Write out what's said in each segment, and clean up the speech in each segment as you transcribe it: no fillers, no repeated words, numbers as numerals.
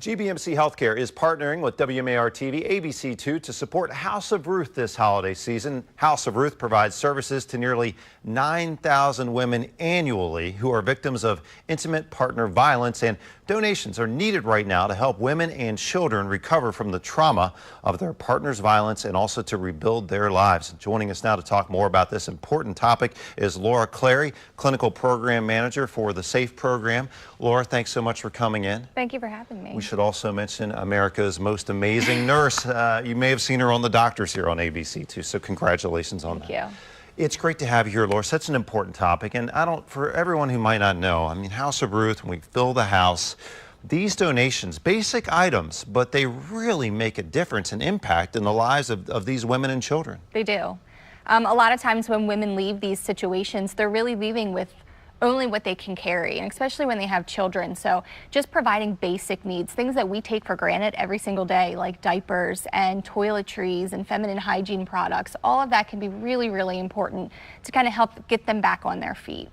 GBMC Healthcare is partnering with WMAR-TV ABC2 to support House of Ruth this holiday season. House of Ruth provides services to nearly 9,000 women annually who are victims of intimate partner violence, and donations are needed right now to help women and children recover from the trauma of their partner's violence and also to rebuild their lives. Joining us now to talk more about this important topic is Laura Clary, Clinical Program Manager for the SAFE program. Laura, thanks so much for coming in. Thank you for having me. We should also mention America's most amazing nurse. You may have seen her on The Doctors here on ABC too, so congratulations on that. Thank you. It's great to have you here, Laura. Such an important topic, and for everyone who might not know, I mean, House of Ruth, when we fill the house, these donations, basic items, but they really make a difference and impact in the lives of these women and children. They do. A lot of times when women leave these situations, they're really leaving with only what they can carry, and especially when they have children. So just providing basic needs, things that we take for granted every single day, like diapers and toiletries and feminine hygiene products, all of that can be really, really important to kind of help get them back on their feet.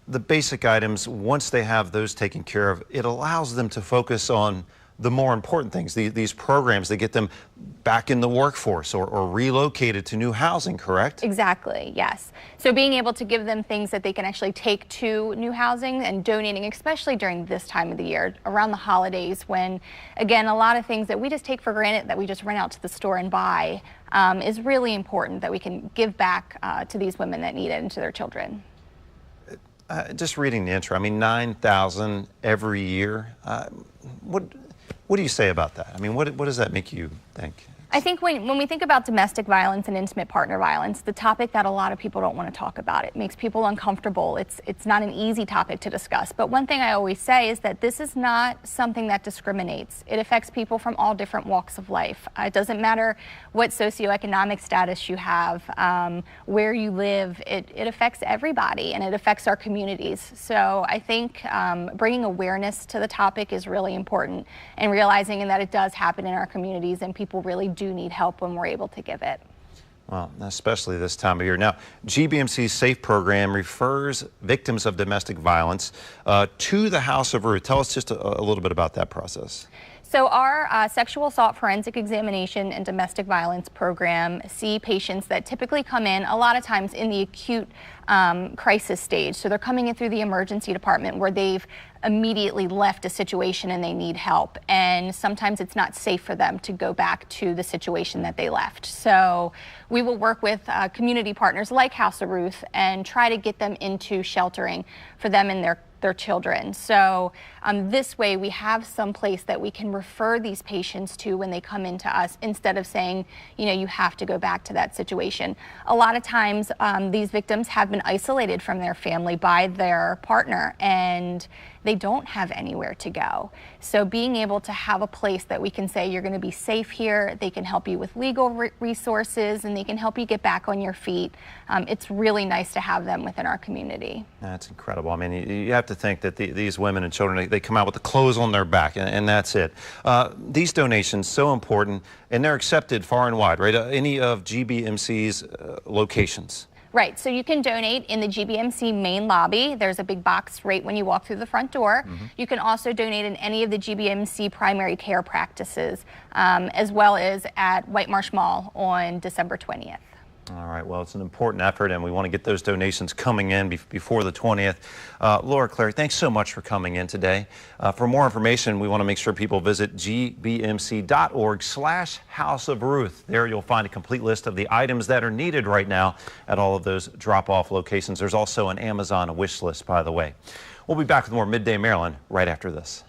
The basic items, once they have those taken care of, it allows them to focus on the more important things, these programs that get them back in the workforce or relocated to new housing, correct? Exactly, yes. So being able to give them things that they can actually take to new housing and donating, especially during this time of the year, around the holidays, when, again, a lot of things that we just take for granted that we just run out to the store and buy is really important that we can give back to these women that need it and to their children. Just reading the intro, I mean, 9,000 every year. What do you say about that? I mean, what does that make you think? I think when we think about domestic violence and intimate partner violence, the topic that a lot of people don't want to talk about, it makes people uncomfortable. It's not an easy topic to discuss. But one thing I always say is that this is not something that discriminates. It affects people from all different walks of life. It doesn't matter what socioeconomic status you have, where you live. It affects everybody, and it affects our communities. So I think bringing awareness to the topic is really important, and realizing that it does happen in our communities and people really do need help when we're able to give it. Well, especially this time of year. Now, GBMC's SAFE program refers victims of domestic violence to the House of Ruth. Tell us just a little bit about that process. So our sexual assault forensic examination and domestic violence program see patients that typically come in a lot of times in the acute crisis stage. So they're coming in through the emergency department where they've immediately left a situation and they need help. And sometimes it's not safe for them to go back to the situation that they left. So we will work with community partners like House of Ruth and try to get them into sheltering for them and their children. So this way we have some place that we can refer these patients to when they come into us, instead of saying, you know, you have to go back to that situation. A lot of times these victims have been isolated from their family by their partner, and they don't have anywhere to go. So being able to have a place that we can say you're going to be safe here, they can help you with legal resources, and they can help you get back on your feet. It's really nice to have them within our community. That's incredible. I mean, you have to think that these women and children, they come out with the clothes on their back, and that's it. These donations, so important, and they're accepted far and wide, right? Any of GBMC's locations. Right, so you can donate in the GBMC main lobby. There's a big box right when you walk through the front door. You can also donate in any of the GBMC primary care practices, as well as at White Marsh Mall on December 20th. All right, well, it's an important effort, and we want to get those donations coming in before the 20th. Laura Clary, thanks so much for coming in today. For more information, we want to make sure people visit gbmc.org/House of Ruth. There you'll find a complete list of the items that are needed right now at all of those drop-off locations. There's also an Amazon wish list, by the way. We'll be back with more Midday Maryland right after this.